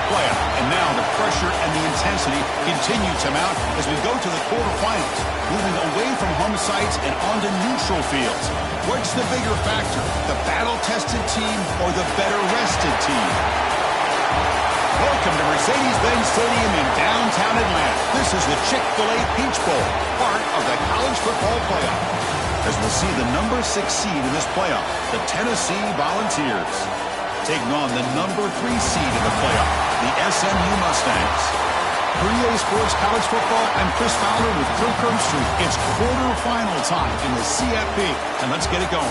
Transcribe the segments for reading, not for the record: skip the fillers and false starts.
playoff. And now the pressure and the intensity continue to mount as we go to the quarterfinals, moving away from home sites and onto neutral fields. What's the bigger factor, the battle-tested team or the better-rested team? Welcome to Mercedes-Benz Stadium in downtown Atlanta. This is the Chick-fil-A Peach Bowl, part of the college football playoff. As we'll see the number 6 seed in this playoff, the Tennessee Volunteers, taking on the number 3 seed in the playoff, the SMU Mustangs. For EA Sports College Football, I'm Chris Fowler with Kirk Herbstreit. It's quarterfinal time in the CFP, and let's get it going.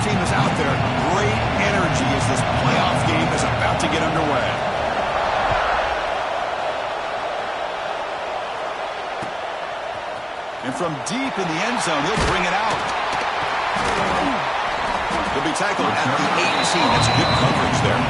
Team is out there. Great energy as this playoff game is about to get underway. And from deep in the end zone, he'll bring it out. He'll be tackled at the 18. That's good coverage there.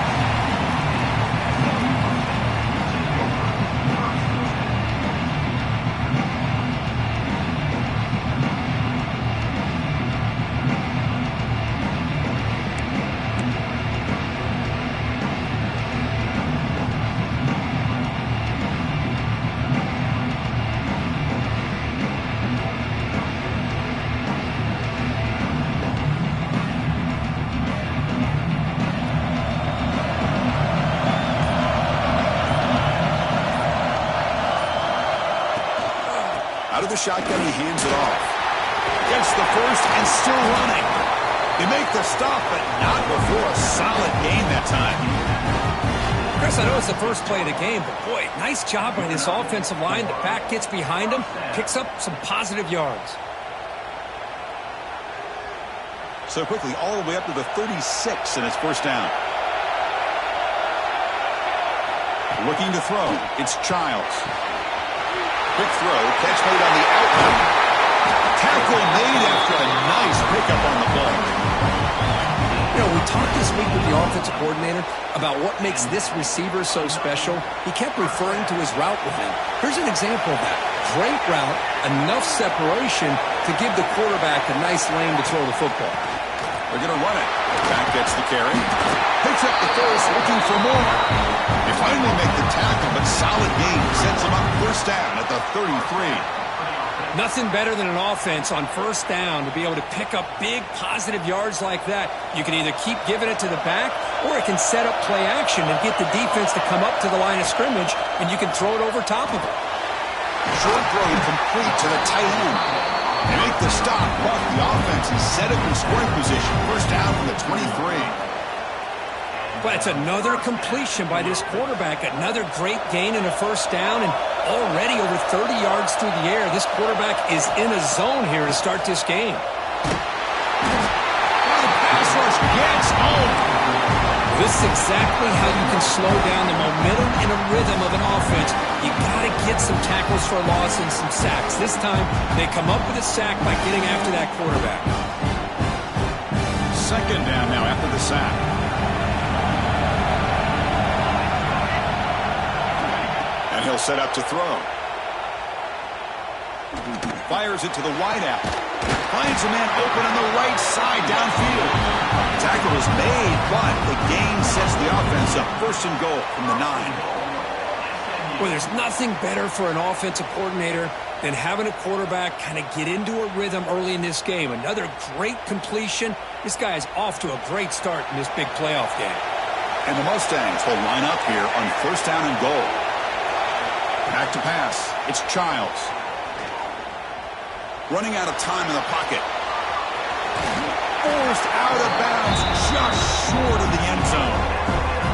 Out of the shotgun, he hands it off. Gets the first and still running. They make the stop, but not before a solid gain that time. Chris, I know it's the first play of the game, but boy, nice job by this offensive line. The back gets behind him, picks up some positive yards. So quickly, all the way up to the 36, and it's first down. Looking to throw. It's Childs. Quick throw, catch made on the outlet. Tackle made after a nice pickup on the ball. You know, we talked this week with the offensive coordinator about what makes this receiver so special. He kept referring to his route with him. Here's an example of that. Great route, enough separation to give the quarterback a nice lane to throw the football. They're going to run it. Back gets the carry. Picks up the first, looking for more. They finally make the tackle, but solid gain sets them up first down at the 33. Nothing better than an offense on first down to be able to pick up big positive yards like that. You can either keep giving it to the back, or it can set up play action and get the defense to come up to the line of scrimmage, and you can throw it over top of it. Short throw complete to the tight end. They make the stop, but the offense is set up in scoring position. First down from the 23. But it's another completion by this quarterback. Another great gain in a first down, and already over 30 yards through the air. This quarterback is in a zone here to start this game. The pass rush gets home. This is exactly how you can slow down the momentum and a rhythm of an offense. You got to get some tackles for loss and some sacks. This time, they come up with a sack by getting after that quarterback. Second down now after the sack. And he'll set up to throw. Fires it to the wideout. Finds a man open on the right side downfield. Tackle is made, but the gain sets the offense up. First and goal from the 9. Well, there's nothing better for an offensive coordinator than having a quarterback kind of get into a rhythm early in this game. Another great completion. This guy is off to a great start in this big playoff game. And the Mustangs will line up here on first down and goal. Back to pass. It's Childs. Running out of time in the pocket. Forced out of bounds, just short of the end zone.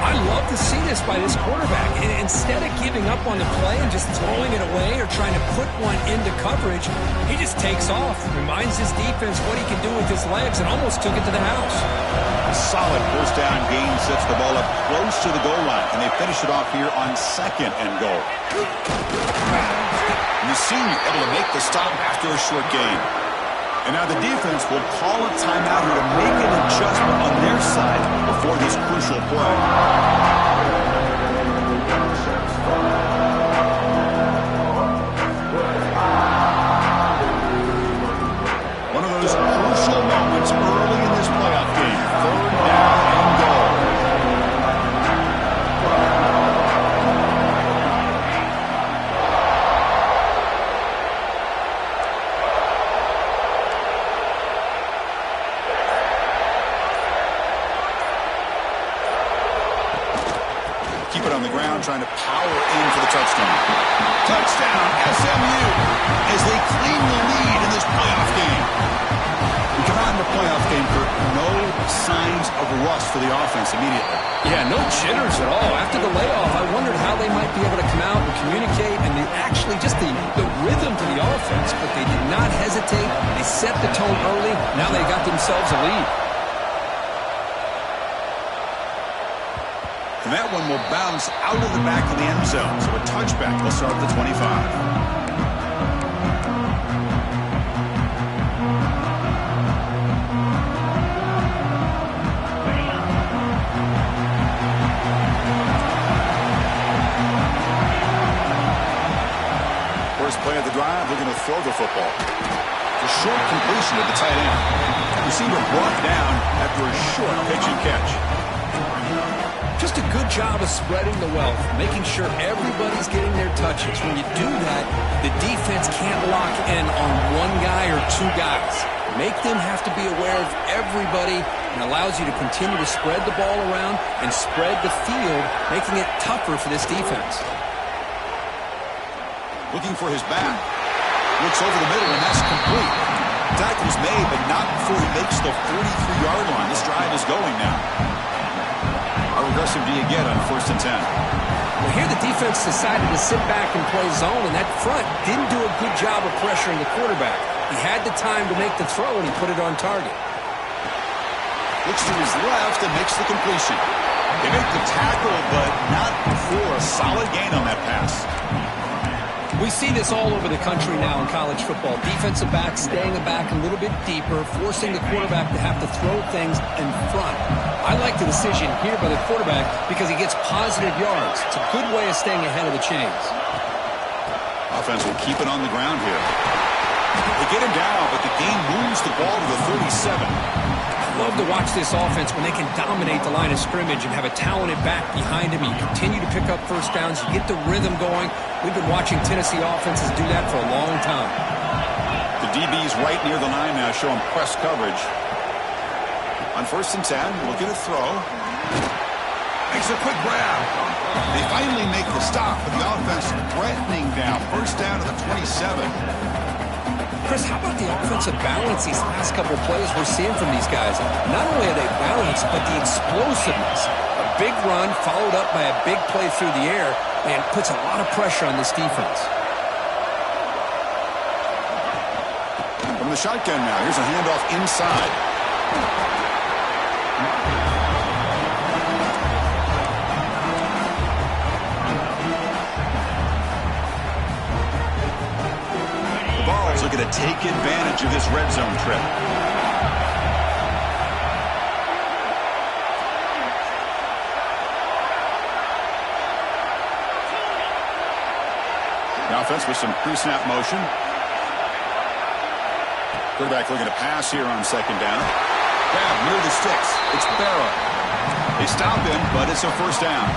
I love to see this by this quarterback. And instead of giving up on the play and just throwing it away or trying to put one into coverage, he just takes off, reminds his defense what he can do with his legs, and almost took it to the house. A solid first down gain sets the ball up close to the goal line, and they finish it off here on second and goal. And the senior able to make the stop after a short gain. And now the defense will call a timeout here to make an adjustment on their side before this crucial play. One of those crucial moments early in this playoff game. 3rd down and goal. Keep it on the ground, trying to power in for the touchdown. Touchdown, SMU, as they claim the lead in this playoff game. We come out in the playoff game for no signs of rust for the offense immediately. Yeah, no jitters at all. After the layoff, I wondered how they might be able to come out and communicate, and actually just the rhythm to the offense, but they did not hesitate. They set the tone early. Now they got themselves a lead. And that one will bounce out of the back of the end zone. So a touchback will start at the 25. First play of the drive, looking to throw the football. It's a short completion to the tight end. Receiver brought down after a short pitch and catch. Just a good job of spreading the wealth, making sure everybody's getting their touches. When you do that, the defense can't lock in on one guy or two guys. Make them have to be aware of everybody, and allows you to continue to spread the ball around and spread the field, making it tougher for this defense. Looking for his back. Looks over the middle, and that's complete. Tackle's made, but not before he makes the 43-yard line. This drive is going now. How aggressive do you get on 1st and 10? Well, here the defense decided to sit back and play zone, and that front didn't do a good job of pressuring the quarterback. He had the time to make the throw, and he put it on target. Looks to his left and makes the completion. They make the tackle, but not before a solid gain on that pass. We see this all over the country now in college football. Defensive backs staying back a little bit deeper, forcing the quarterback to have to throw things in front. I like the decision here by the quarterback because he gets positive yards. It's a good way of staying ahead of the chains. Offense will keep it on the ground here. They get him down, but the game moves the ball to the 37. Love to watch this offense when they can dominate the line of scrimmage and have a talented back behind him. You continue to pick up first downs. You get the rhythm going. We've been watching Tennessee offenses do that for a long time. The DB's right near the line now, showing press coverage. On 1st and 10, looking to throw. Makes a quick grab. They finally make the stop, but the offense threatening down. First down to the 27. Chris, how about the offensive balance these last couple of plays we're seeing from these guys? Not only are they balanced, but the explosiveness. A big run followed up by a big play through the air, and puts a lot of pressure on this defense. From the shotgun now, here's a handoff inside. Looking to take advantage of this red zone trip. The offense with some pre-snap motion. Quarterback looking to pass here on 2nd down. Grab near the sticks. It's Barrow. They stop him, but it's a first down.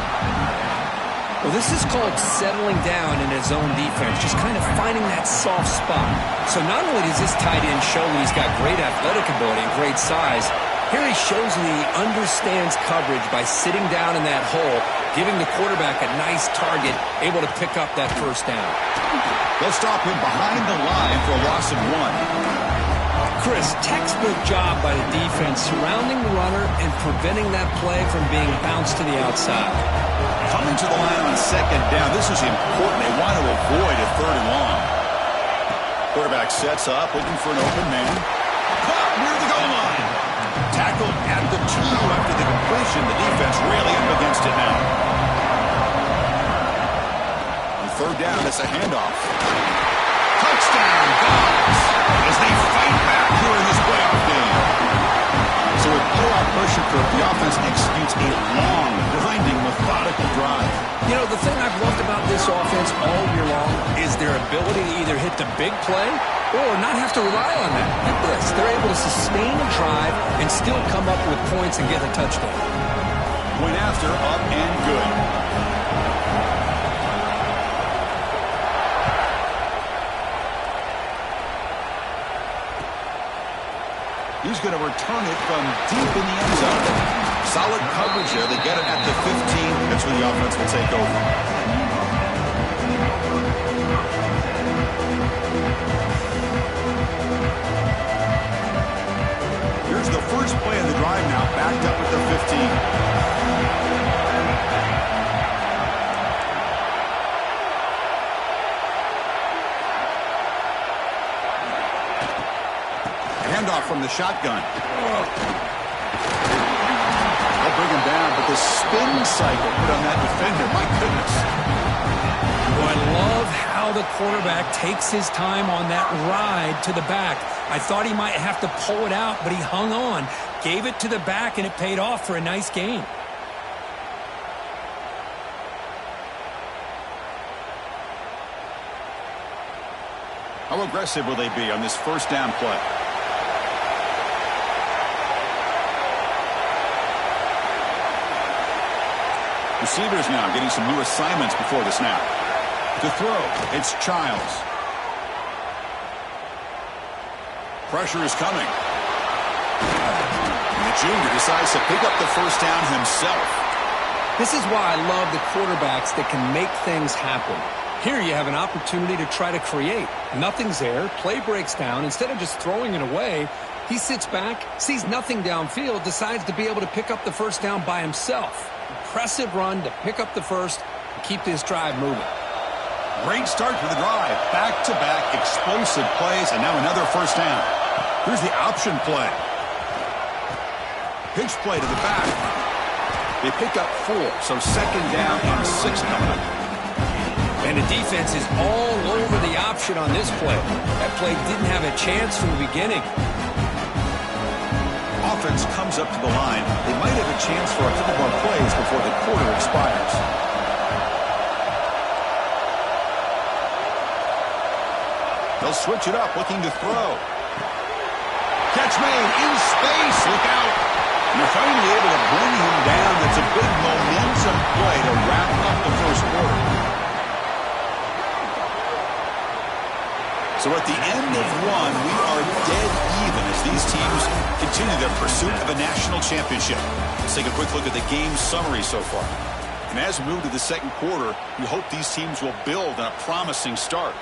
Well, this is called settling down in his own defense, just kind of finding that soft spot. So not only does this tight end show that he's got great athletic ability and great size, here he shows that he understands coverage by sitting down in that hole, giving the quarterback a nice target, able to pick up that first down. They'll stop him behind the line for a loss of 1. Chris, textbook job by the defense, surrounding the runner and preventing that play from being bounced to the outside. Coming to the line on 2nd down. This is important. They want to avoid a 3rd and long. Quarterback sets up, looking for an open man. Caught near the goal line. Tackled at the 2 after the completion. The defense really up against it now. On 3rd down, it's a handoff. Touchdown, Dogs, as they fight back here The offense executes a long, grinding, methodical drive. You know, the thing I've loved about this offense all year long is their ability to either hit the big play or not have to rely on that. Get this. They're able to sustain a drive and still come up with points and get a touchdown. Went after, up and good. He's going to return it from deep in the end zone. Solid coverage there. They get it at the 15. That's where the offense will take over. Here's the first play of the drive now, backed up at the 15. Handoff from the shotgun. They'll bring him down, but the spin cycle put on that defender, my goodness. Well, I love how the quarterback takes his time on that ride to the back. I thought he might have to pull it out, but he hung on, gave it to the back, and it paid off for a nice gain. How aggressive will they be on this first down play? Receivers now getting some new assignments before the snap. To throw, it's Childs. Pressure is coming. And the junior decides to pick up the first down himself. This is why I love the quarterbacks that can make things happen. Here you have an opportunity to try to create. Nothing's there. Play breaks down. Instead of just throwing it away, he sits back, sees nothing downfield, decides to be able to pick up the first down by himself. Impressive run to pick up the first and keep this drive moving. Great start to the drive. Back-to-back explosive plays, and now another first down. Here's the option play. Pitch play to the back. They pick up 4, so second down and 6 coming up. And the defense is all over the option on this play. That play didn't have a chance from the beginning. Offense comes up to the line. They might have a chance for a couple more plays before the quarter expires. They'll switch it up, looking to throw. Catch made in space. Look out. And they're finally able to bring him down. That's a big momentum play to wrap up the first quarter. So at the end of one, we are dead even as these teams continue their pursuit of a national championship. Let's take a quick look at the game summary so far. And as we move to the second quarter, we hope these teams will build on a promising start.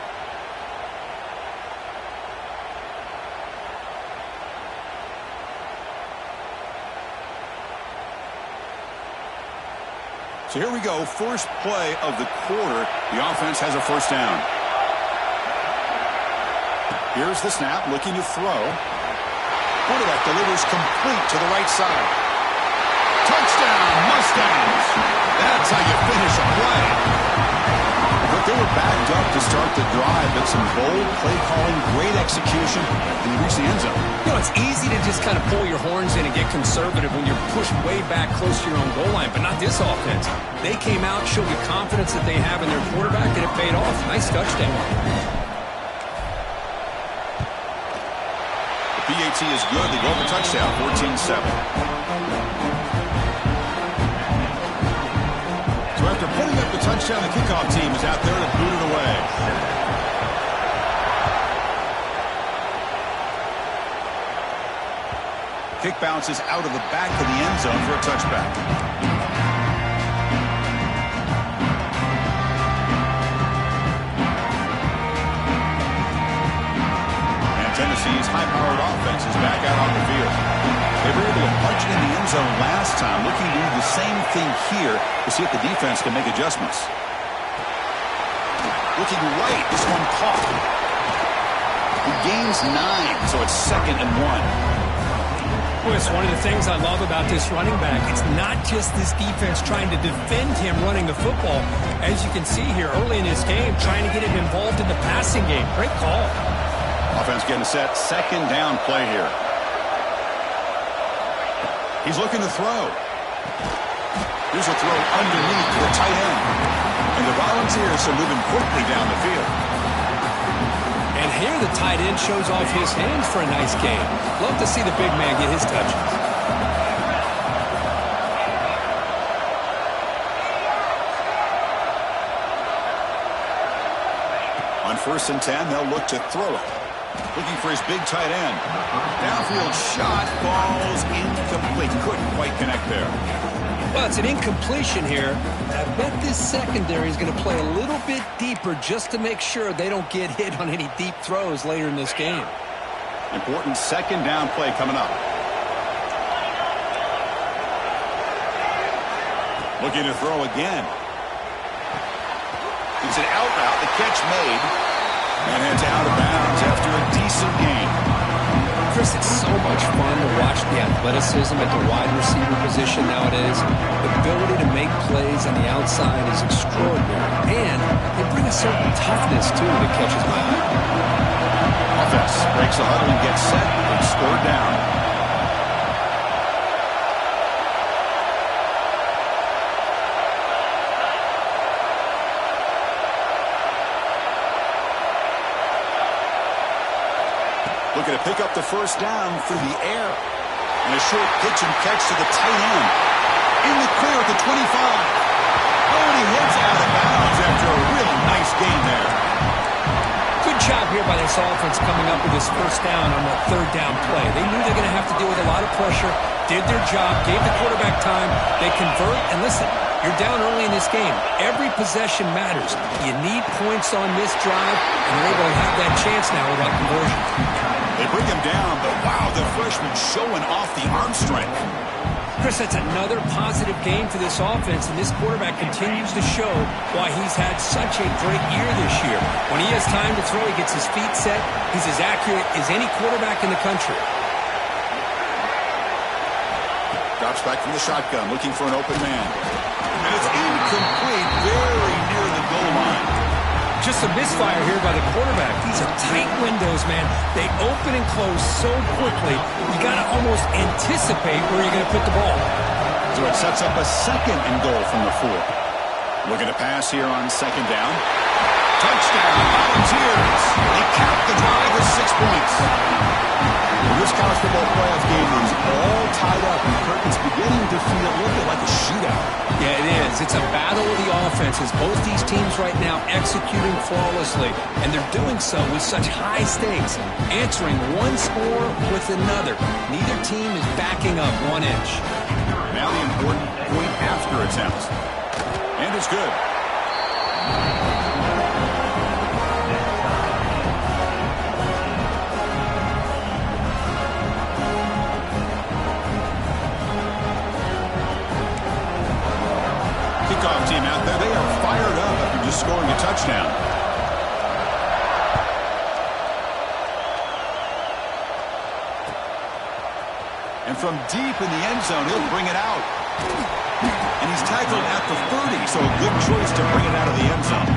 So here we go, first play of the quarter. The offense has a first down. Here's the snap, looking to throw. Quarterback delivers complete to the right side. Touchdown, Mustangs! That's how you finish a play. But they were backed up to start the drive, but some bold play calling, great execution, and they reach the end zone. You know, it's easy to just kind of pull your horns in and get conservative when you're pushed way back close to your own goal line, but not this offense. They came out, showed the confidence that they have in their quarterback, and it paid off. Nice touchdown. PAT is good. They go for touchdown, 14-7. So after putting up the touchdown, the kickoff team is out there to boot it away. Kick bounces out of the back of the end zone for a touchback. Tennessee's high-powered offense is back out on the field. They were able to punch it in the end zone last time, looking to do the same thing here to see if the defense can make adjustments. Looking right, this one caught. He gains 9, so it's 2nd and 1. Boy, it's one of the things I love about this running back. It's not just this defense trying to defend him running the football. As you can see here early in this game, trying to get him involved in the passing game. Great call. Offense getting set, second down play here. He's looking to throw. Here's a throw underneath to the tight end. And the Volunteers are moving quickly down the field. And here the tight end shows off his hands for a nice game. Love to see the big man get his touches. On 1st and 10, they'll look to throw it. Looking for his big tight end. Downfield shot falls incomplete. Couldn't quite connect there. Well, it's an incompletion here. I bet this secondary is going to play a little bit deeper just to make sure they don't get hit on any deep throws later in this game. Important second down play coming up. Looking to throw again. It's an out route. The catch made. And it's out of bounds after a decent game. Chris, it's so much fun to watch the athleticism at the wide receiver position nowadays. The ability to make plays on the outside is extraordinary. And they bring a certain toughness, too, that catches my eye. Offense breaks the huddle and gets set. It's 3rd down. Looking to pick up the 1st down through the air. And a short pitch and catch to the tight end. In the clear at the 25. Oh, and he heads out of bounds after a really nice game there. Good job here by this offense coming up with this 1st down on that 3rd down play. They knew they're going to have to deal with a lot of pressure, did their job, gave the quarterback time, they convert, and listen, you're down early in this game. Every possession matters. You need points on this drive, and you're able to have that chance now without conversion. They bring him down, but wow, the freshman showing off the arm strength. Chris, that's another positive game for this offense, and this quarterback continues to show why he's had such a great year this year. When he has time to throw, he gets his feet set. He's as accurate as any quarterback in the country. Drops back from the shotgun, looking for an open man. And it's incomplete, very near the goal line. Just a misfire here by the quarterback. These are tight windows, man. They open and close so quickly, you got to almost anticipate where you're going to put the ball. So it sets up a 2nd and goal from the 4. Looking to pass here on 2nd down. Touchdown, Volunteers. They cap the drive with 6 points. Well, this college football playoff game is all tied up, and Kirkland's beginning to feel a little bit like a shootout. Yeah, it is. It's a battle of the offenses. Both these teams right now executing flawlessly, and they're doing so with such high stakes, answering one score with another. Neither team is backing up 1 inch. Now the important point after attempt. And it's good. Kickoff team out there, they are fired up after just scoring a touchdown. And from deep in the end zone, he'll bring it out. And he's tackled at the 30, so a good choice to bring it out of the end zone.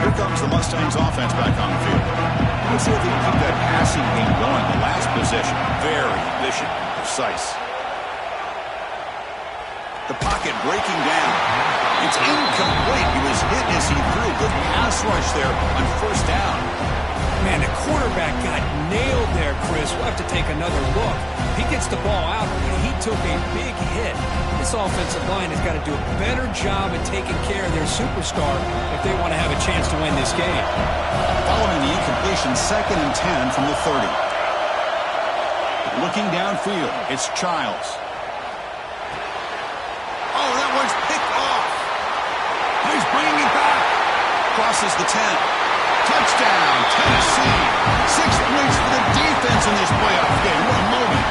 Here comes the Mustangs offense back on the field. Let's see if they can keep that passing game going. The last possession, very efficient and precise. The pocket breaking down. It's incomplete. He was hit as he threw. Good pass rush there on 1st down. Man, the quarterback got nailed there, Chris. We'll have to take another look. He gets the ball out, and he took a big hit. This offensive line has got to do a better job at taking care of their superstar if they want to have a chance to win this game. Following the incompletion, 2nd and 10 from the 30. Looking downfield, it's Childs. Oh, that one's picked off. He's bringing it back. Crosses the 10. Touchdown, Tennessee. 6 points for the defense in this playoff game. What a moment.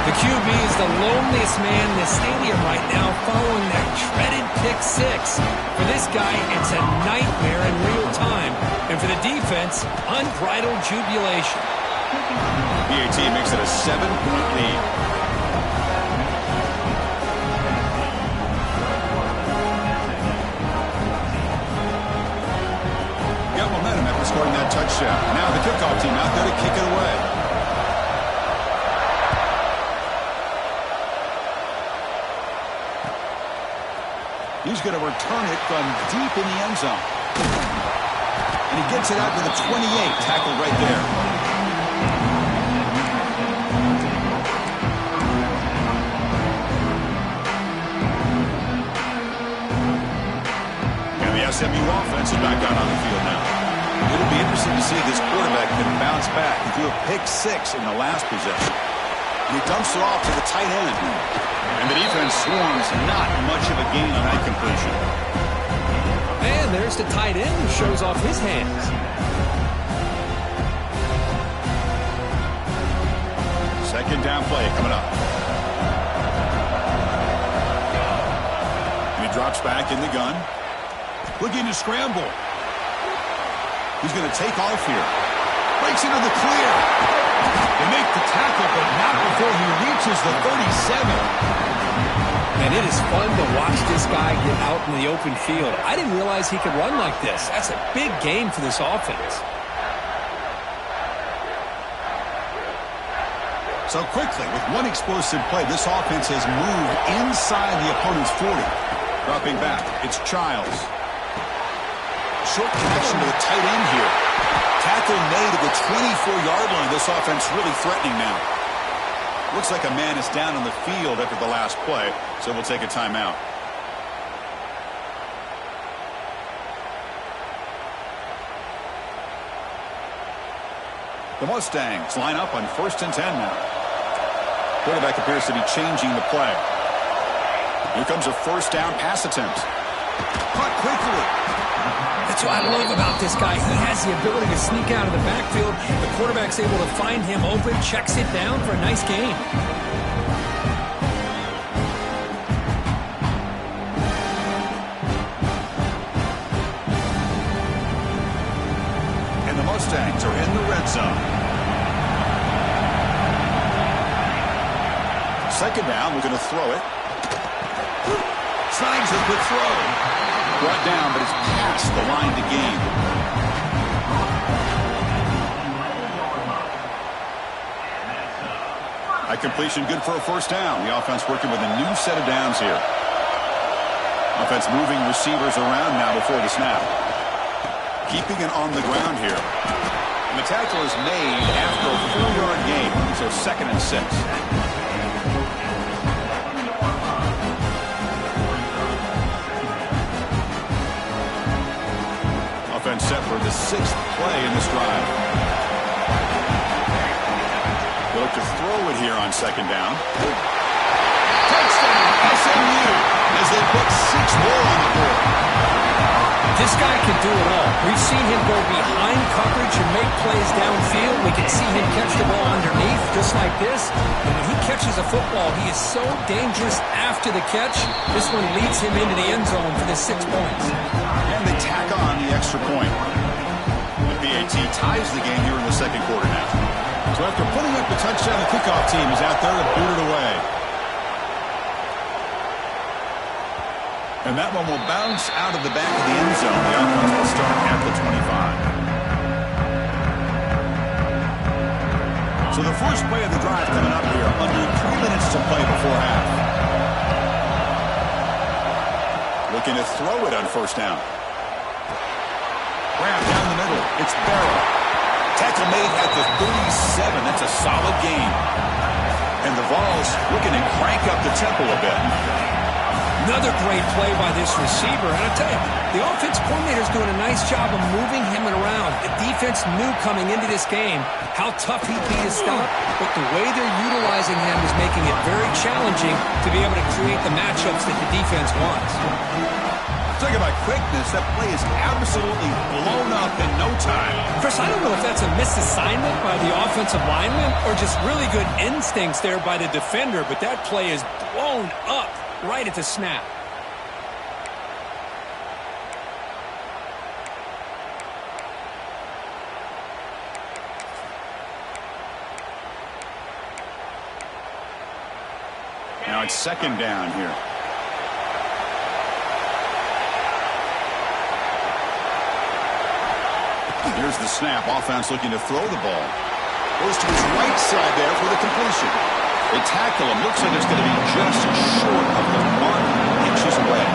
The QB is the loneliest man in the stadium right now following that shredded pick 6. For this guy, it's a nightmare in real time. And for the defense, unbridled jubilation. BAT makes it a 7-point lead. touchdown. Now the kickoff team out there to kick it away. He's going to return it from deep in the end zone. And he gets it out to the 28, tackled right there. And the SMU offense is back out on the field now. It'll be interesting to see if this quarterback can bounce back. He threw a pick-6 in the last possession. And he dumps it off to the tight end. And the defense swarms, not much of a gain on that completion. And there's the tight end who shows off his hands. Second down play coming up. And he drops back in the gun. Looking to scramble. He's going to take off here. Breaks into the clear. They make the tackle, but not before he reaches the 37. And it is fun to watch this guy get out in the open field. I didn't realize he could run like this. That's a big game for this offense. So quickly, with one explosive play, this offense has moved inside the opponent's 40. Dropping back, it's Childs. Short connection to the tight end here. Tackle made at the 24-yard line. This offense really threatening now. Looks like a man is down on the field after the last play, so we'll take a timeout. The Mustangs line up on 1st and 10 now. Quarterback appears to be changing the play. Here comes a first down pass attempt. Caught quickly. That's what I love about this guy. He has the ability to sneak out of the backfield. The quarterback's able to find him open, checks it down for a nice gain. And the Mustangs are in the red zone. Second down, we're going to throw it. Slides a good throw. Brought down, but it's past the line to gain. High completion, good for a first down. The offense working with a new set of downs here. Offense moving receivers around now before the snap. Keeping it on the ground here. And the tackle is made after a 4-yard gain, so 2nd and 6. Set for the 6th play in this drive. They look to throw it here on 2nd down. Touchdown, SMU, as they put 6 more on the board. This guy can do it all. We've seen him go behind coverage and make plays downfield. We can see him catch the ball underneath, just like this. And when he catches a football, he is so dangerous after the catch. This one leads him into the end zone for the 6 points. And they tack on the extra point. The PAT ties the game here in the 2nd quarter now. So after putting up the touchdown, the kickoff team is out there to boot it away. And that one will bounce out of the back of the end zone. The offense will start at the 25. So the first play of the drive coming up here, under 3 minutes to play before half. Looking to throw it on 1st down. Grab down the middle. It's Barrow. Tackle made at the 37. That's a solid gain. And the Vols looking to crank up the tempo a bit. Another great play by this receiver. And I tell you, the offense coordinator's doing a nice job of moving him around. The defense knew coming into this game how tough he'd be to stop, but the way they're utilizing him is making it very challenging to be able to create the matchups that the defense wants. Talk about quickness. That play is absolutely blown up in no time. Chris, I don't know if that's a misassignment by the offensive lineman or just really good instincts there by the defender, but that play is blown up right at the snap. Now it's 2nd down here. Here's the snap. Offense looking to throw the ball. Goes to his right side there for the completion. They tackle him. Looks like it's going to be just short of the mark, inches away.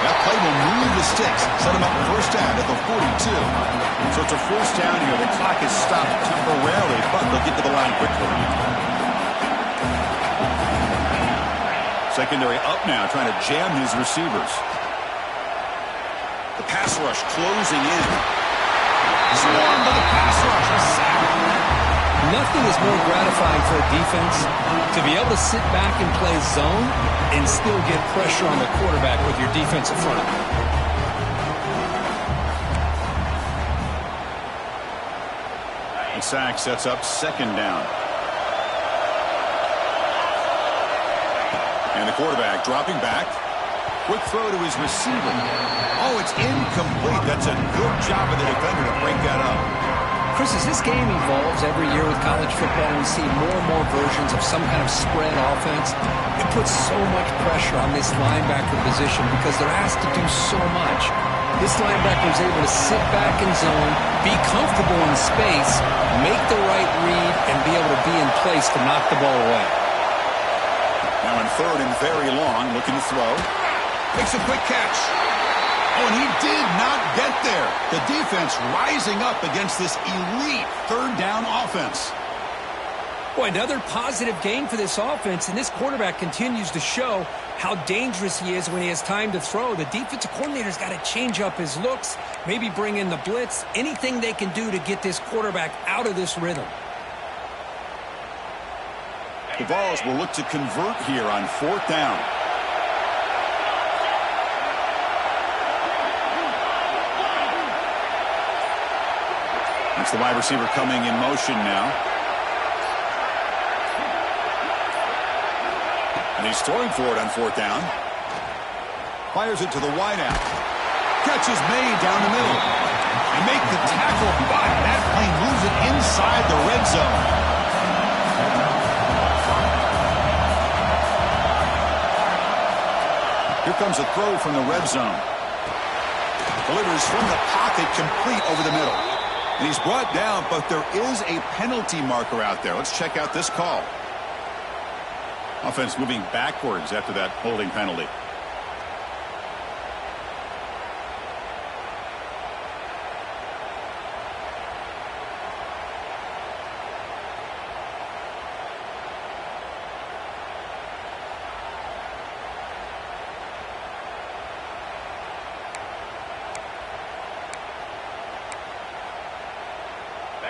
That play will move the sticks, set him up first down at the 42. So it's a first down here. The clock is stopped temporarily, but they'll get to the line quickly. Secondary up now, trying to jam his receivers. The pass rush closing in. Swarmed by the pass rush. A sack. Nothing is more gratifying for a defense to be able to sit back and play zone and still get pressure on the quarterback with your defensive front. The sack sets up second down. And the quarterback dropping back. Quick throw to his receiver. Oh, it's incomplete. That's a good job of the defender to break that up. Chris, as this game evolves every year with college football, we see more and more versions of some kind of spread offense. It puts so much pressure on this linebacker position because they're asked to do so much. This linebacker is able to sit back in zone, be comfortable in space, make the right read, and be able to be in place to knock the ball away. Now in third and very long, looking to throw. Makes a quick catch. Oh, and he did not get there. The defense rising up against this elite third down offense. Boy, another positive game for this offense, and this quarterback continues to show how dangerous he is when he has time to throw. The defensive coordinator's got to change up his looks, maybe bring in the blitz, anything they can do to get this quarterback out of this rhythm. The Vols will look to convert here on fourth down. That's the wide receiver coming in motion now. And he's throwing for it on fourth down. Fires it to the wideout. Catch is made down the middle. They make the tackle, but that plane moves it inside the red zone. Here comes a throw from the red zone. Delivers from the pocket, complete over the middle. And he's brought down, but there is a penalty marker out there. Let's check out this call. Offense moving backwards after that holding penalty.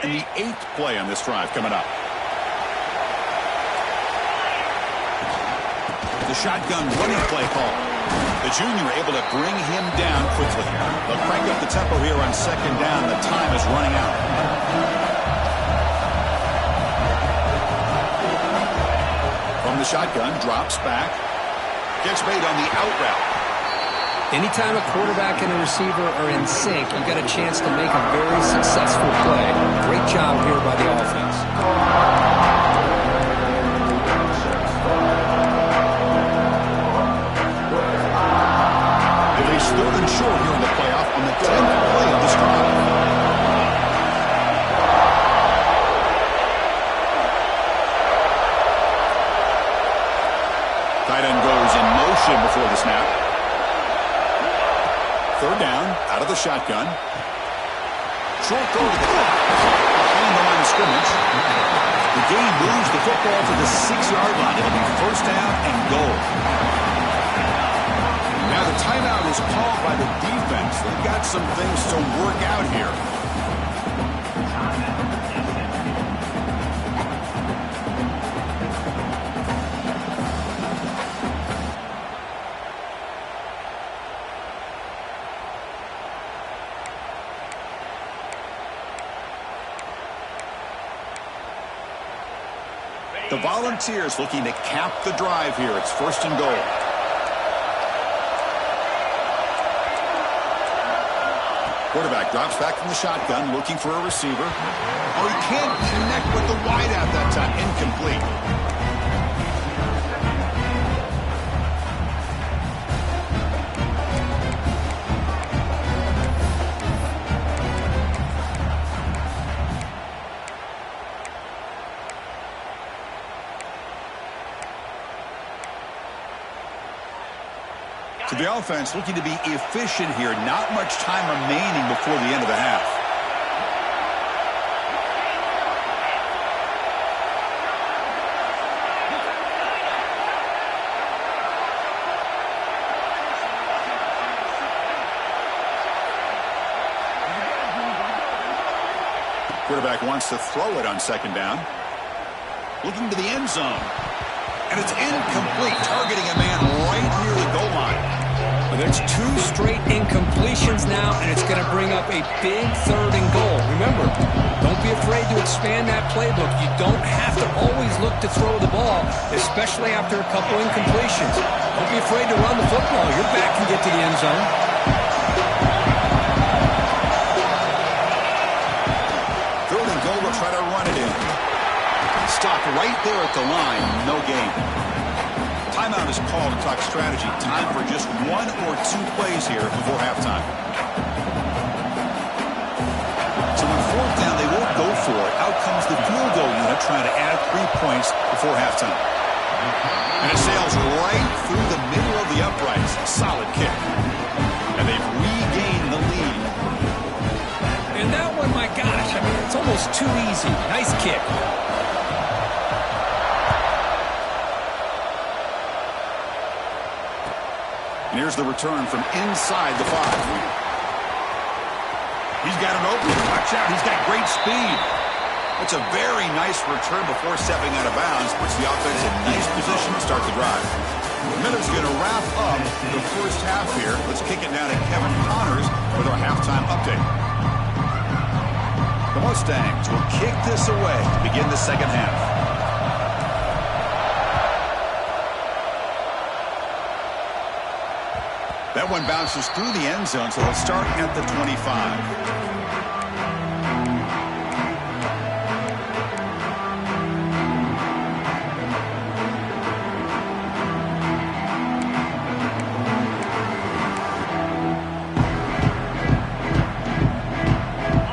And the 8th play on this drive coming up. The shotgun running play call. The junior able to bring him down quickly. They'll crank up the tempo here on second down. The time is running out. From the shotgun, drops back. Gets made on the out route. Anytime a quarterback and a receiver are in sync, you've got a chance to make a very successful play. Great job here by the offense. They face third and short here in the playoff on the 10th play of this drive. Tight end goes in motion before the snap. Third down, out of the shotgun. Short throw to the clock. Behind the line of scrimmage. The game moves the football to the 6-yard line. It'll be first down and goal. Now the timeout is called by the defense. They've got some things to work out here. The Volunteers looking to cap the drive here. It's 1st and goal. Quarterback drops back from the shotgun, looking for a receiver. Oh, he can't connect with the wideout that time. Incomplete. So the offense looking to be efficient here. Not much time remaining before the end of the half. Quarterback wants to throw it on 2nd down. Looking to the end zone. And it's incomplete, targeting a man right near the goal line. Well, there's 2 straight incompletions now, and it's going to bring up a big 3rd and goal. Remember, don't be afraid to expand that playbook. You don't have to always look to throw the ball, especially after a couple incompletions. Don't be afraid to run the football. Your back can get to the end zone. Third and goal, will try to run it in. Stopped right there at the line. No gain. Timeout is called to talk strategy. Time for just 1 or 2 plays here before halftime. So on 4th down, they won't go for it. Out comes the field goal unit trying to add 3 points before halftime. And it sails right through the middle of the uprights. A solid kick. And they've regained the lead. And that one, my gosh, I mean, it's almost too easy. Nice kick. And here's the return from inside the 5. He's got an open. Watch out. He's got great speed. That's a very nice return before stepping out of bounds. Puts the offense in nice position to start the drive. Miller's going to wrap up the first half here. Let's kick it down to Kevin Connors with our halftime update. The Mustangs will kick this away to begin the second half. That one bounces through the end zone, so they'll start at the 25.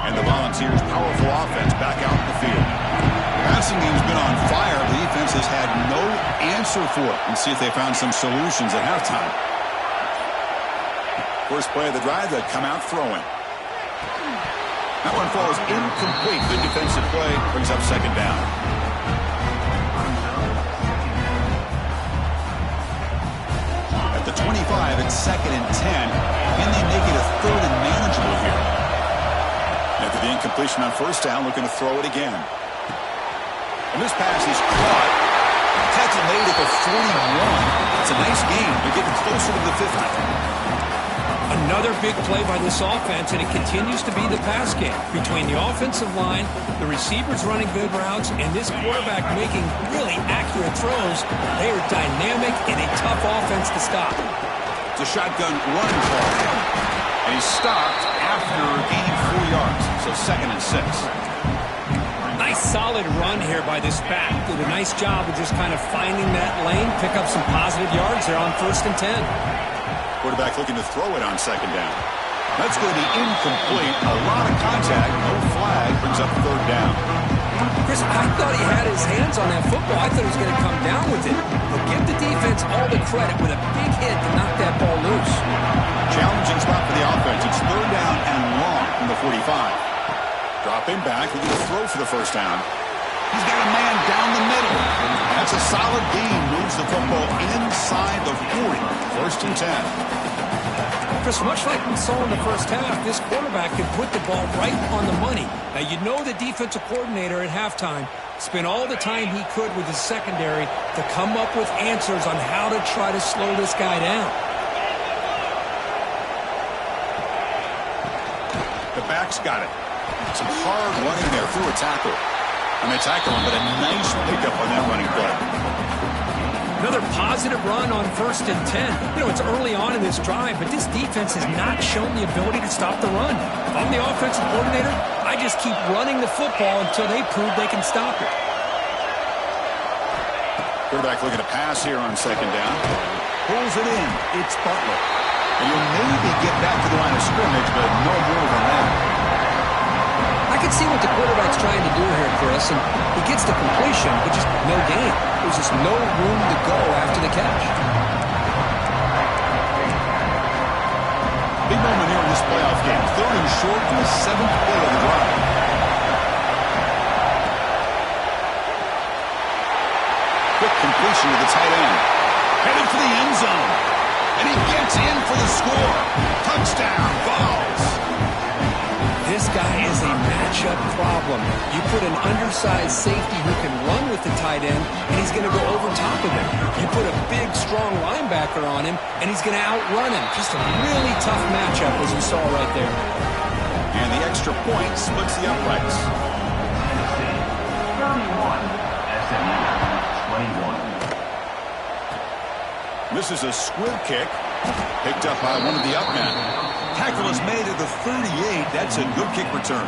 And the Volunteers' powerful offense back out in the field. Passing game's been on fire. The defense has had no answer for it. And see if they found some solutions at halftime. First play of the drive, they come out throwing. That one falls incomplete. Good defensive play. Brings up 2nd down. At the 25, it's 2nd and 10. And they make it a 3rd and manageable here. After the incompletion on 1st down, looking to throw it again. And this pass is caught. Tackle made at the 41. It's a nice game. They're getting closer to the 50. Another big play by this offense, and it continues to be the pass game. Between the offensive line, the receivers running good routes, and this quarterback making really accurate throws, they are dynamic and a tough offense to stop. It's a shotgun run call. And he's stopped after gaining 4 yards. So 2nd and 6. Nice solid run here by this back. Did a nice job of just kind of finding that lane, pick up some positive yards there on 1st and 10. Quarterback looking to throw it on 2nd down. That's going to be incomplete. A lot of contact. No flag. Brings up 3rd down. Chris, I thought he had his hands on that football. I thought he was going to come down with it. But give the defense all the credit with a big hit to knock that ball loose. Challenging spot for the offense. It's 3rd down and long from the 45. Dropping back. Looking to throw for the 1st down. He's got a man down the middle. That's a solid gain. Moves the football inside the 40. 1st and 10. Chris, much like we saw in the first half, this quarterback can put the ball right on the money. Now, you know the defensive coordinator at halftime spent all the time he could with his secondary to come up with answers on how to try to slow this guy down. The back's got it. Some hard running there through a tackle. And they tackle him, but a nice pickup on that running play. Another positive run on 1st and 10. You know, it's early on in this drive, but this defense has not shown the ability to stop the run. If I'm the offensive coordinator, I just keep running the football until they prove they can stop it. Quarterback looking to pass here on 2nd down. Pulls it in. It's Butler. And you'll maybe get back to the line of scrimmage, but no more than that. I can see what the quarterback's trying to do here, Chris, and he gets the completion, but just no gain. There's just no room to go after the catch. Big moment here in this playoff game. 3rd and short in the 7th play of the drive. Quick completion to the tight end. Headed for the end zone. And he gets in for the score. Touchdown, Vols. This guy is a matchup problem. You put an undersized safety who can run with the tight end, and he's going to go over top of him. You put a big, strong linebacker on him, and he's going to outrun him. Just a really tough matchup, as you saw right there. And the extra point splits the uprights. 31, SMU 21. This is a squib kick. Picked up by one of the up men. Tackle is made at the 38. That's a good kick return.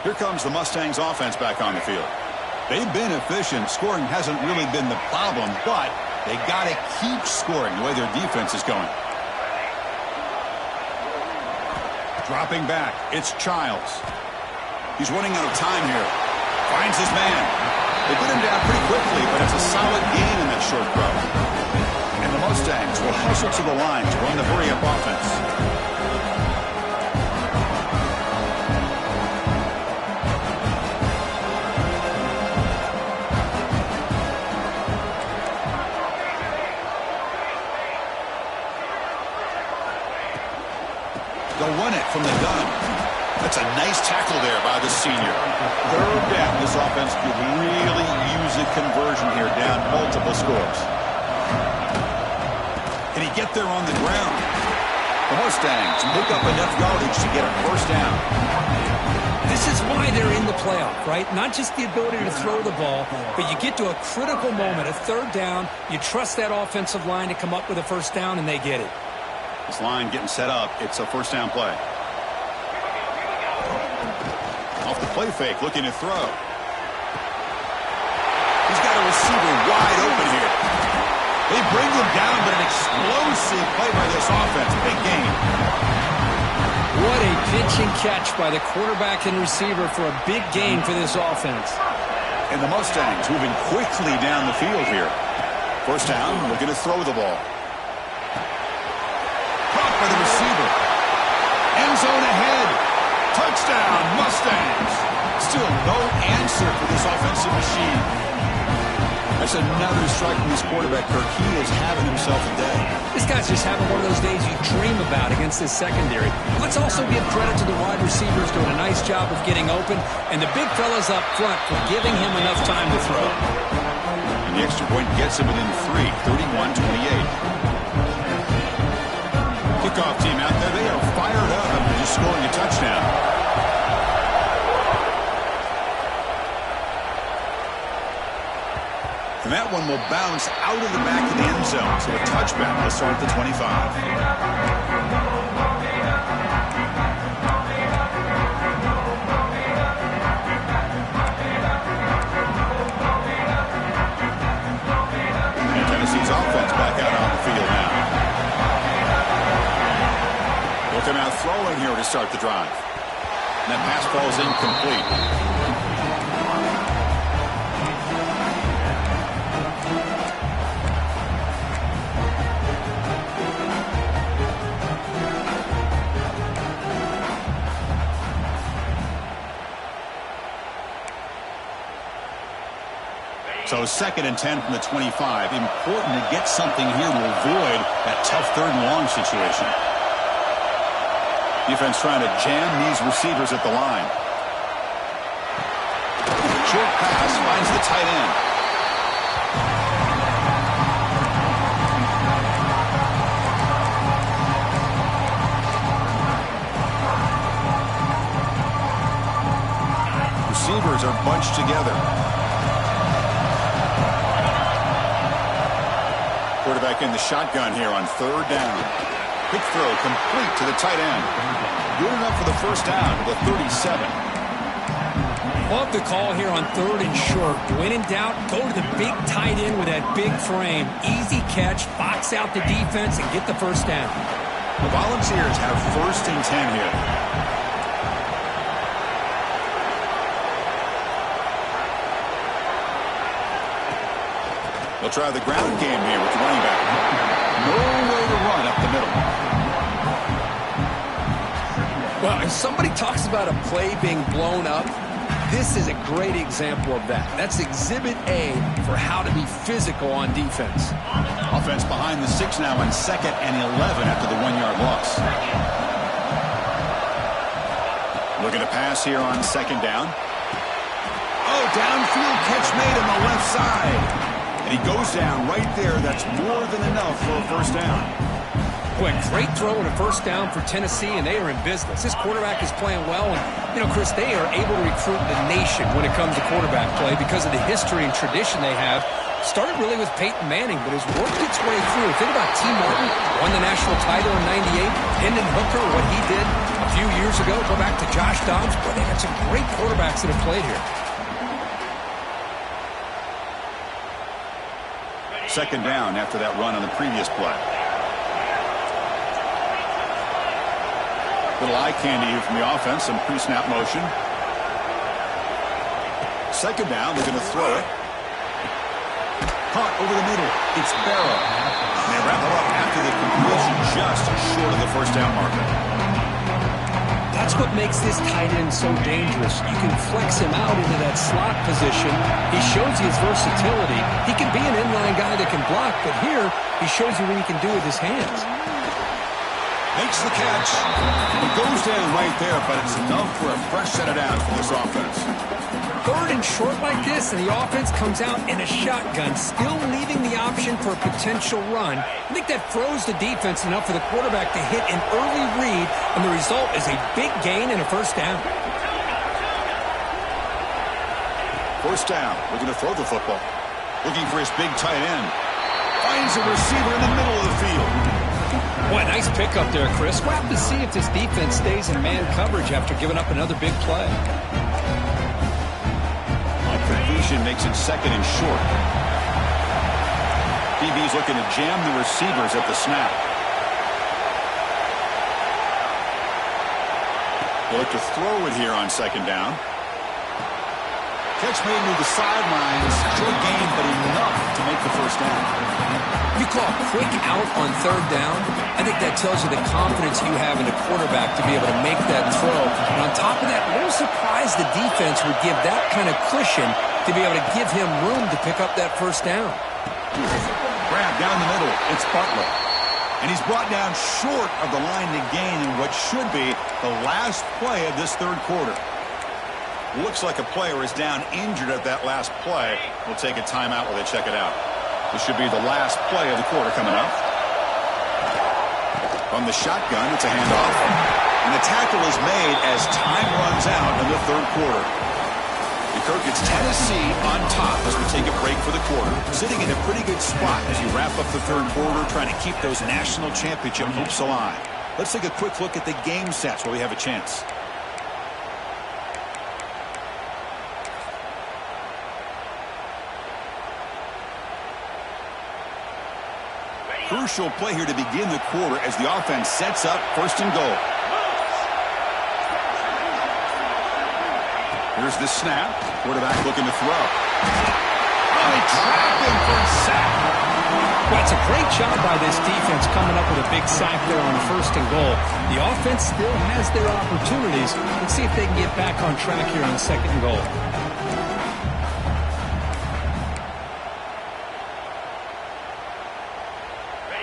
Here comes the Mustangs offense back on the field. They've been efficient. Scoring hasn't really been the problem, but they got to keep scoring the way their defense is going. Dropping back, it's Childs. He's running out of time here. Finds his man. They put him down pretty quickly, but it's a solid gain in that short throw. And the Mustangs will hustle to the line to run the hurry-up offense. They'll run it from the gun. That's a nice tackle there by the senior. 3rd down. This offense could really use a conversion here, down multiple scores. Can he get there on the ground? The Mustangs pick up enough yardage to get a 1st down. This is why they're in the playoff, right? Not just the ability to throw the ball, but you get to a critical moment, a 3rd down. You trust that offensive line to come up with a 1st down, and they get it. This line getting set up. It's a 1st down play. Off the play fake, looking to throw. He's got a receiver wide open here. They bring him down, but an explosive play by this offense. Big game. What a pitch and catch by the quarterback and receiver for a big gain for this offense. And the Mustangs moving quickly down the field here. 1st down, looking to throw the ball. Caught by the receiver. End zone ahead. Touchdown, Mustangs. Still no answer for this offensive machine. That's another strike from this quarterback, Kirk. He is having himself a day. This guy's just having one of those days you dream about against this secondary. Let's also give credit to the wide receivers doing a nice job of getting open, and the big fellas up front for giving him enough time to throw. And the extra point gets him within 3, 31-28. Kickoff team out there, they are fired up after just scoring a touchdown. And that one will bounce out of the back of the end zone. So a touchback will start at the 25. And Tennessee's offense back out on the field now. Looking out throwing here to start the drive. And that pass falls incomplete. So 2nd and 10 from the 25. Important to get something here to avoid that tough 3rd and long situation. Defense trying to jam these receivers at the line. Short pass finds the tight end. together. Quarterback in the shotgun here on third down. Quick throw complete to the tight end. Good enough for the first down to the 37. Love the call here on third and short. When in doubt, go to the big tight end with that big frame. Easy catch, box out the defense, and get the first down. The Volunteers have first and 10 here. They'll try the ground game here with the running back. No way to run up the middle. Well, if somebody talks about a play being blown up, this is a great example of that. That's exhibit A for how to be physical on defense. Offense behind the 6 now on 2nd and 11 after the 1-yard loss. Looking to pass here on 2nd down. Oh, downfield catch made on the left side. And he goes down right there. That's more than enough for a first down. Boy, great throw and a first down for Tennessee, and they are in business. This quarterback is playing well, and, you know, Chris, they are able to recruit the nation when it comes to quarterback play because of the history and tradition they have. Started really with Peyton Manning, but has worked its way through. Think about T. Martin, won the national title in '98. Hendon Hooker, what he did a few years ago. Go back to Josh Dobbs. Boy, they got some great quarterbacks that have played here. Second down after that run on the previous play. Little eye candy here from the offense, some pre-snap motion. Second down, they're going to throw it. Caught over the middle. It's Barrow. And they wrap it up after the completion, just short of the first down marker. That's what makes this tight end so dangerous. You can flex him out into that slot position. He shows you his versatility. He can be an inline guy that can block, but here he shows you what he can do with his hands. Makes the catch. It goes down right there, but it's enough for a fresh set of downs for this offense. Third and short like this, and the offense comes out in a shotgun, still leaving the option for a potential run. I think that throws the defense enough for the quarterback to hit an early read, and the result is a big gain and a first down. First down. Looking to throw the football. Looking for his big tight end. Finds a receiver in the middle of the field. Boy, nice pickup there, Chris. We'll have to see if this defense stays in man coverage after giving up another big play. Completion makes it second and short. DB's looking to jam the receivers at the snap. They look to throw it here on second down. Catch made near the sidelines. Short gain, but enough to make the first down. You call a quick out on third down, I think that tells you the confidence you have in the quarterback to be able to make that throw. And on top of that, a little surprised the defense would give that kind of cushion to be able to give him room to pick up that first down. Grab down the middle. It's Butler. And he's brought down short of the line to gain in what should be the last play of this third quarter. Looks like a player is down injured at that last play. We'll take a timeout while they check it out. This should be the last play of the quarter coming up. From the shotgun, it's a handoff. And the tackle is made as time runs out in the third quarter. And Kirk, it's Tennessee on top as we take a break for the quarter. Sitting in a pretty good spot as you wrap up the third quarter, trying to keep those national championship hopes alive. Let's take a quick look at the game sets where we have a chance. Crucial play here to begin the quarter as the offense sets up first and goal. Here's the snap. Quarterback looking to throw. Oh, they trapped him for a sack. Well, it's a great job by this defense coming up with a big sack there on first and goal. The offense still has their opportunities. Let's see if they can get back on track here on second and goal.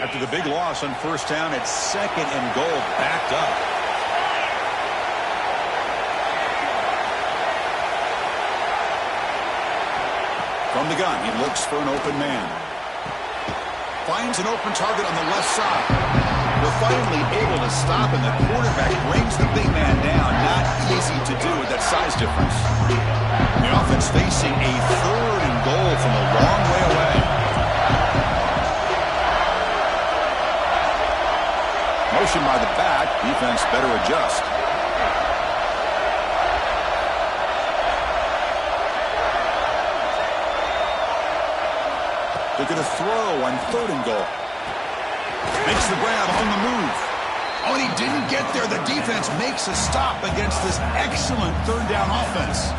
After the big loss on first down, it's second and goal, backed up. From the gun, he looks for an open man. Finds an open target on the left side. Will finally able to stop, and the quarterback brings the big man down. Not easy to do with that size difference. The offense facing a 3rd and goal from a long way away. Motion by the back. Defense better adjust. They're going to throw on 3rd and goal. Makes the grab on the move. Oh, and he didn't get there. The defense makes a stop against this excellent 3rd down offense.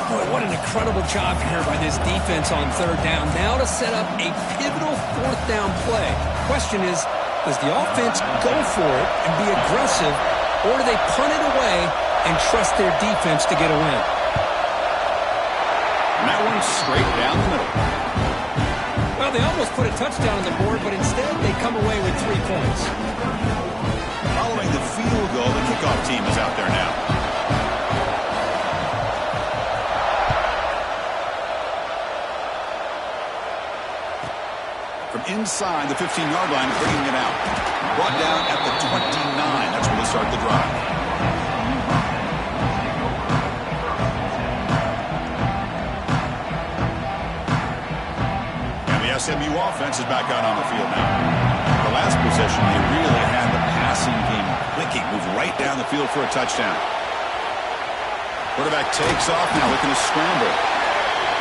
Boy, what an incredible job here by this defense on 3rd down. Now to set up a pivotal 4th down play. Question is, does the offense go for it and be aggressive, or do they punt it away and trust their defense to get a win? And that one's straight down the middle. Well, they almost put a touchdown on the board, but instead they come away with 3 points. Following the field goal, the kickoff team is out there now. From inside the 15-yard line, bringing it out. Brought down at the 29. That's where they start the drive. SMU offense is back out on the field now. The last possession, they really had the passing game clicking. Move right down the field for a touchdown. Quarterback takes off now, looking to scramble.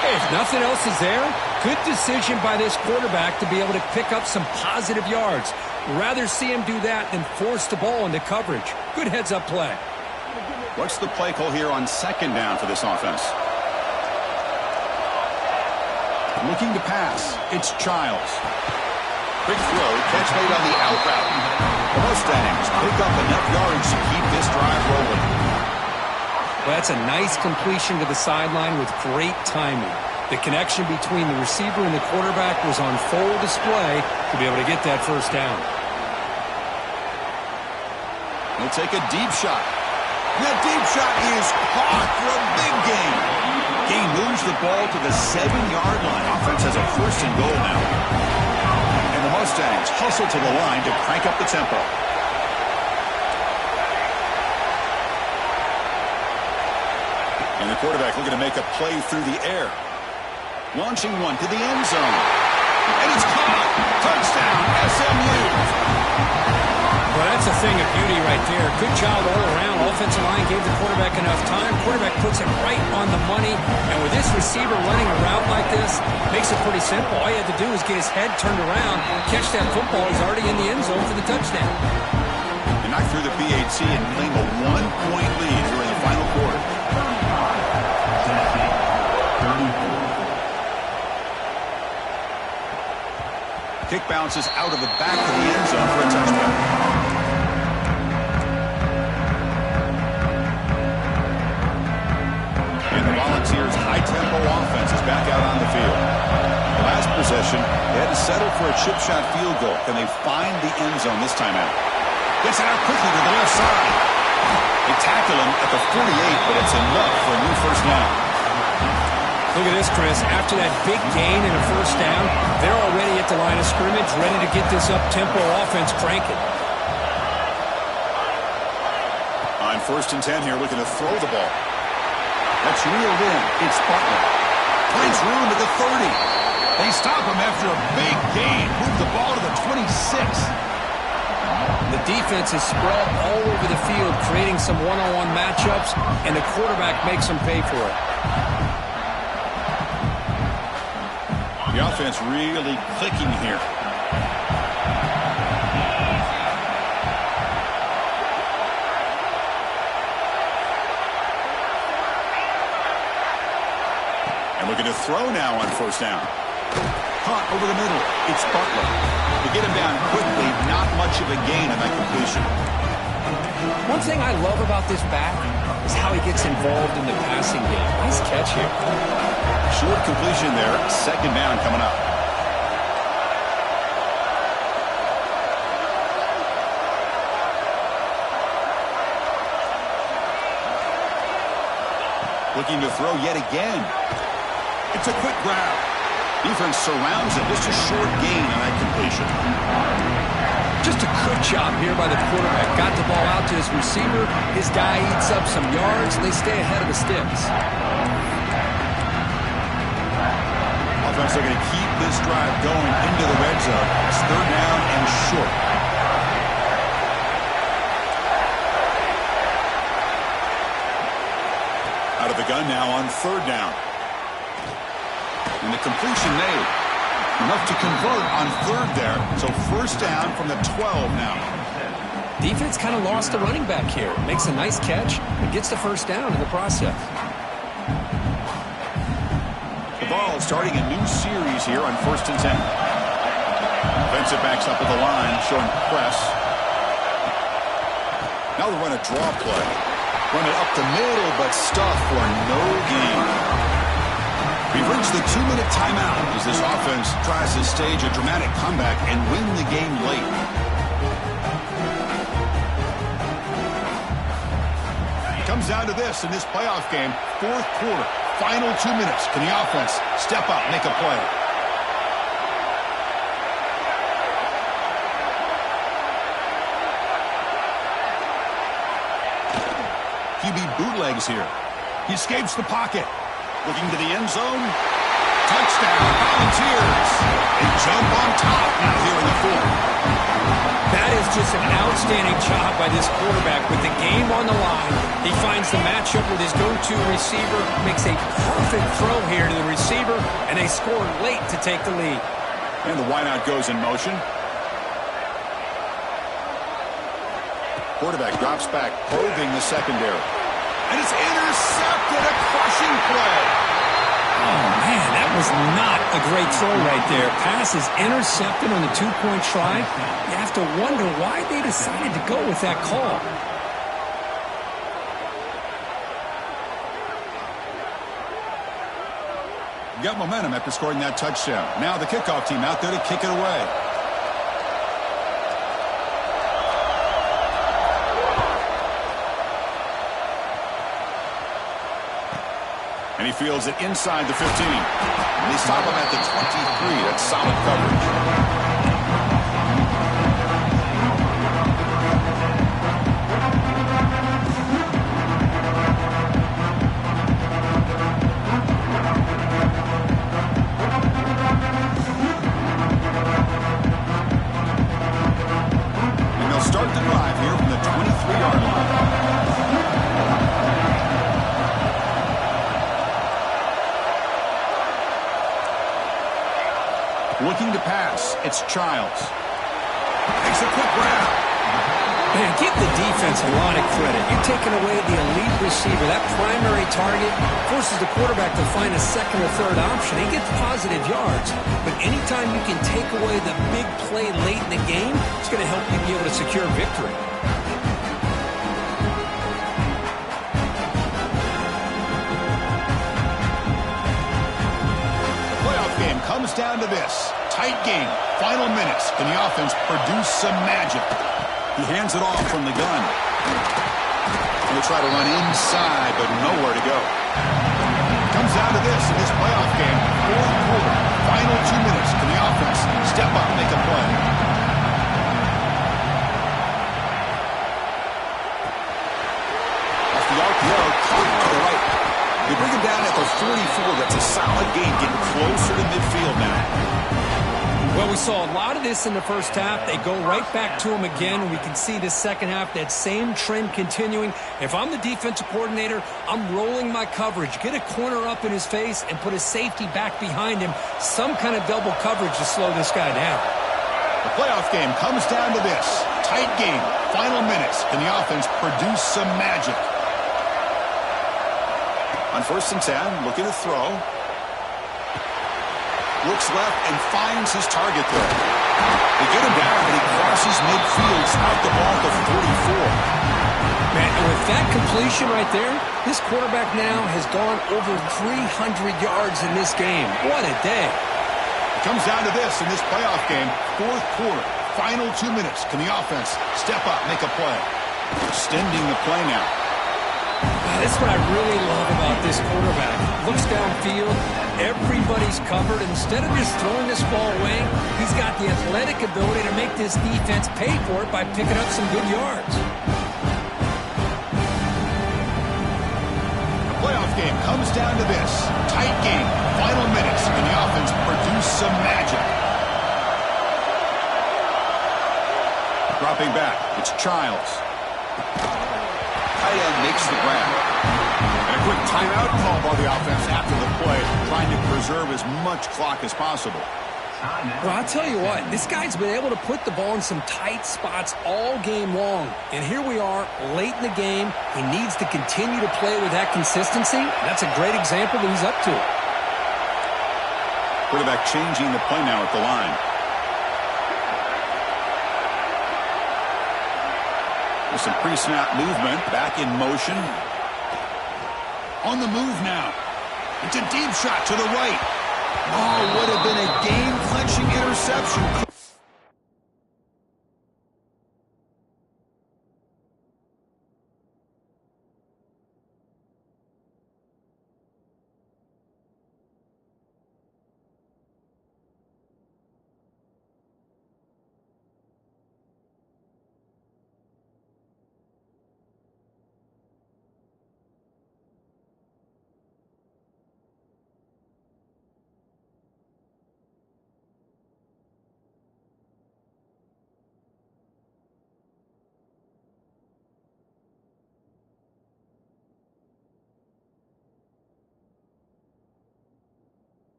Hey, if nothing else is there, good decision by this quarterback to be able to pick up some positive yards. Rather see him do that than force the ball into coverage. Good heads-up play. What's the play call here on 2nd down for this offense? Looking to pass. It's Childs. Quick throw. Catch made on the out route. The Mustangs pick up enough yards to keep this drive rolling. Well, that's a nice completion to the sideline with great timing. The connection between the receiver and the quarterback was on full display to be able to get that 1st down. He'll take a deep shot. And that deep shot is caught for a big gain. He moves the ball to the 7-yard line. Offense has a 1st and goal now. And the Mustangs hustle to the line to crank up the tempo. And the quarterback looking to make a play through the air. Launching one to the end zone. And it's caught. Touchdown, SMU. Well, that's a thing of beauty right there. Good job all around. Offensive line gave the quarterback enough time. Quarterback puts it right on the money. And with this receiver running a route like this, makes it pretty simple. All you had to do is get his head turned around, catch that football. He's already in the end zone for the touchdown. And knock through the PAT and claim a 1-point lead during the final quarter. Kick bounces out of the back of the end zone for a touchdown. Volunteers' high-tempo offense is back out on the field. The last possession, they had to settle for a chip shot field goal. Can they find the end zone this time out? Gets it out quickly to the left side. They tackle him at the 48, but it's enough for a new 1st down. Look at this, Chris. After that big gain and a 1st down, they're already at the line of scrimmage, ready to get this up-tempo offense cranking. On 1st and 10 here, looking to throw the ball. That's reeled in. It's Butler. Finds room at the 30. They stop him after a big gain. Move the ball to the 26. The defense is spread all over the field, creating some one-on-one matchups, and the quarterback makes them pay for it. The offense really clicking here. Looking to throw now on 1st down. Caught over the middle. It's Butler. To get him down quickly, not much of a gain on that completion. One thing I love about this back is how he gets involved in the passing game. Nice catch here. Short completion there. 2nd down coming up. Looking to throw yet again. It's a quick grab. Defense surrounds it. Just a short gain on that completion. Just a good job here by the quarterback. Got the ball out to his receiver. His guy eats up some yards. They stay ahead of the sticks. Offense looking to keep this drive going into the red zone. It's 3rd down and short. Out of the gun now on 3rd down. And the completion made. Enough to convert on 3rd there. So 1st down from the 12 now. Defense kind of lost the running back here. Makes a nice catch and gets the 1st down in the process. The ball starting a new series here on 1st and 10. Defensive backs up at the line, showing press. Now they run a draw play. Run it up the middle, but stuff for no gain. We've reached the 2-minute timeout as this offense tries to stage a dramatic comeback and win the game late. It comes down to this in this playoff game, 4th quarter, final 2 minutes. Can the offense step up, make a play? QB bootlegs here. He escapes the pocket. Looking to the end zone. Touchdown, Volunteers. They jump on top now here in the 4th. That is just an outstanding job by this quarterback with the game on the line. He finds the matchup with his go-to receiver, makes a perfect throw here to the receiver, and they score late to take the lead. And the wideout goes in motion. Quarterback drops back, probing the secondary. And it's intercepted, a crushing play. Oh, man, that was not a great throw right there. Pass is intercepted on the 2-point try. You have to wonder why they decided to go with that call. Got momentum after scoring that touchdown. Now the kickoff team out there to kick it away. And he fields it inside the 15. And they stop him at the 23. That's solid coverage. And they'll start the drive here from the 23-yard line. Looking to pass, it's Childs. Takes a quick grab. Man, give the defense a lot of credit. You're taking away the elite receiver. That primary target forces the quarterback to find a 2nd or 3rd option. He gets positive yards. But anytime you can take away the big play late in the game, it's going to help you be able to secure victory. Comes down to this. Tight game. Final minutes. Can the offense produce some magic? He hands it off from the gun. He'll try to run inside, but nowhere to go. Comes down to this in this playoff game. 4th quarter. Final 2 minutes. Can the offense step up, make a play? Off the RPO, caught to the right. They bring him down at the 44. That's a solid gain, getting closer to midfield now. Well, we saw a lot of this in the first half. They go right back to him again, and we can see the second half, that same trend continuing. If I'm the defensive coordinator, I'm rolling my coverage. Get a corner up in his face and put a safety back behind him. Some kind of double coverage to slow this guy down. The playoff game comes down to this. Tight game. Final minutes. Can the offense produce some magic? On 1st and 10, looking to throw. Looks left and finds his target there. They get him down, and he crosses midfield, out the ball to 44. Man, and with that completion right there, this quarterback now has gone over 300 yards in this game. What a day. It comes down to this in this playoff game. 4th quarter, final 2 minutes. Can the offense step up, make a play? Extending the play now. That's what I really love about this quarterback. Looks downfield, everybody's covered. Instead of just throwing this ball away, he's got the athletic ability to make this defense pay for it by picking up some good yards. The playoff game comes down to this. Tight game, final minutes, and the offense produce some magic. Dropping back, it's Childs. Tight end makes the grab. And a quick timeout call by the offense after the play, trying to preserve as much clock as possible. Well, I'll tell you what, this guy's been able to put the ball in some tight spots all game long. And here we are, late in the game. He needs to continue to play with that consistency. That's a great example that he's up to. Quarterback changing the play now at the line. With some pre-snap movement, back in motion. On the move now. It's a deep shot to the right. Oh, would have been a game-clinching interception.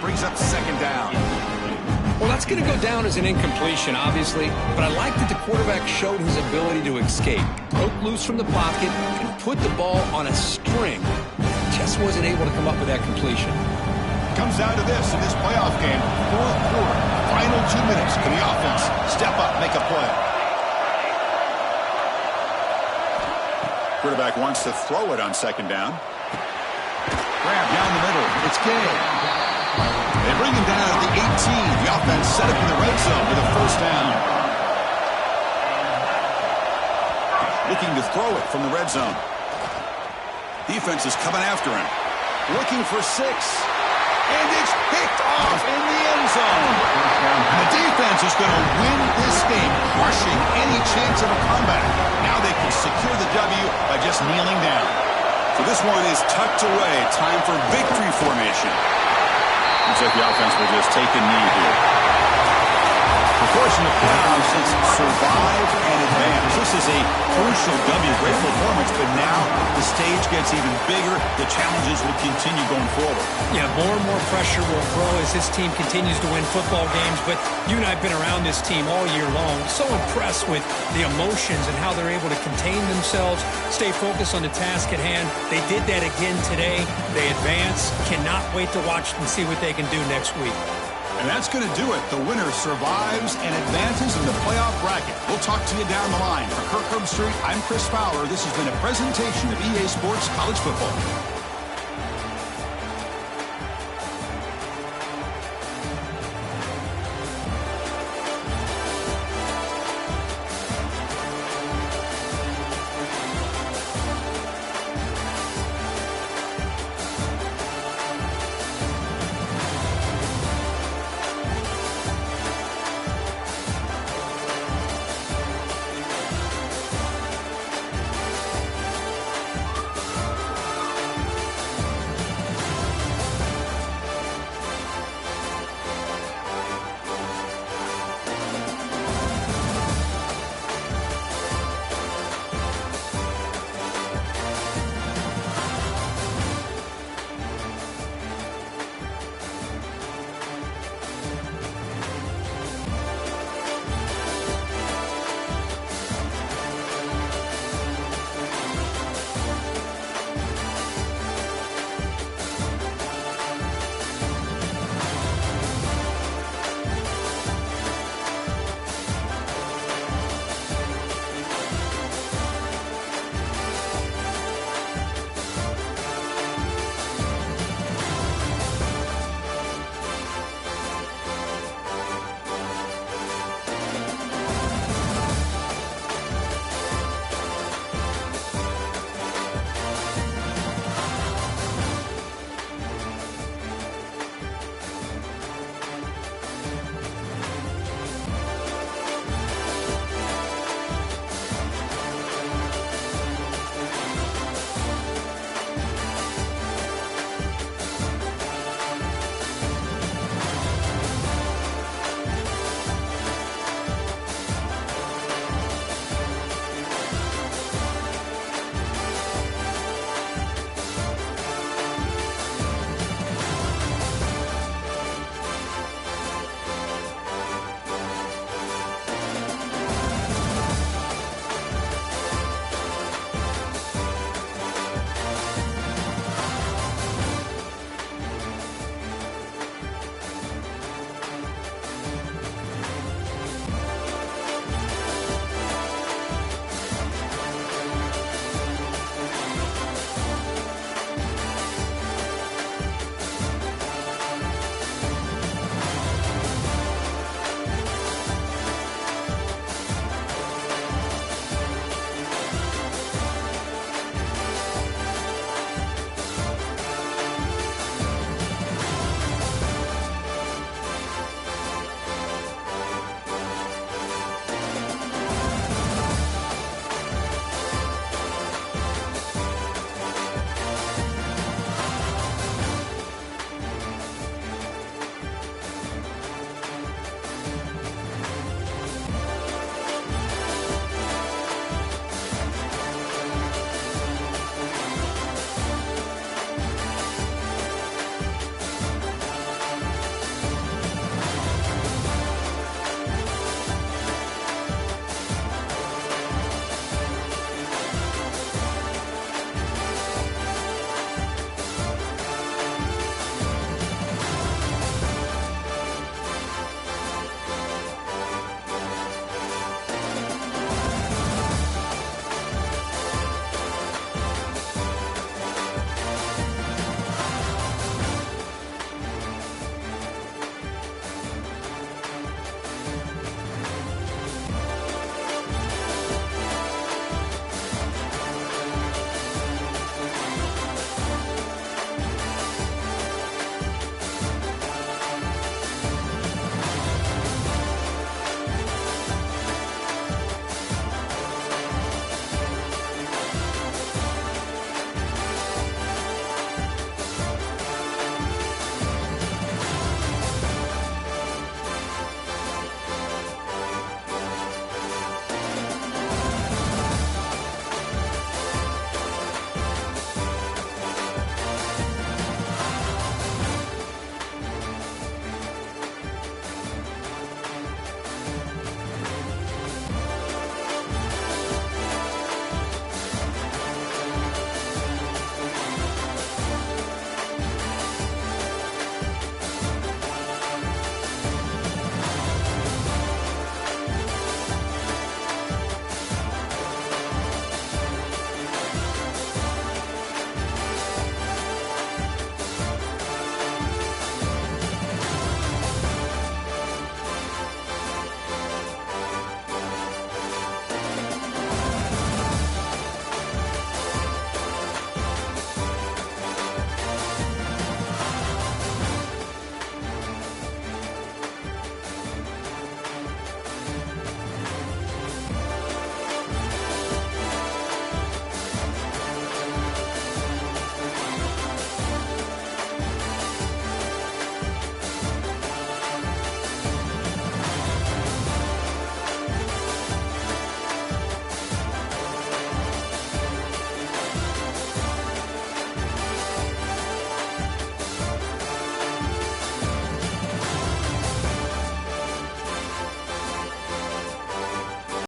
Brings up second down. Well, that's going to go down as an incompletion, obviously, but I like that the quarterback showed his ability to escape. Broke loose from the pocket and put the ball on a string. Just wasn't able to come up with that completion. Comes down to this in this playoff game. Fourth quarter, final 2 minutes. Can the offense step up, make a play? Quarterback wants to throw it on second down. Grab down the middle. It's Gay. They bring him down at the 18. The offense set up in the red zone with a first down. Looking to throw it from the red zone. Defense is coming after him. Looking for 6. And it's picked off in the end zone. And the defense is going to win this game, crushing any chance of a comeback. Now they can secure the W by just kneeling down. So this one is tucked away. Time for victory formation. Looks like the offense will just take a knee here. Of course, in the playoffs, it's survive and advance. This is a crucial W. Great performance, but now the stage gets even bigger. The challenges will continue going forward. Yeah, more and more pressure will grow as this team continues to win football games, but you and I have been around this team all year long. So impressed with the emotions and how they're able to contain themselves, stay focused on the task at hand. They did that again today. They advance. Cannot wait to watch and see what they can do next week. And that's going to do it. The winner survives and advances in the playoff bracket. We'll talk to you down the line. For Kirk Herbstreit, I'm Chris Fowler. This has been a presentation of EA Sports College Football.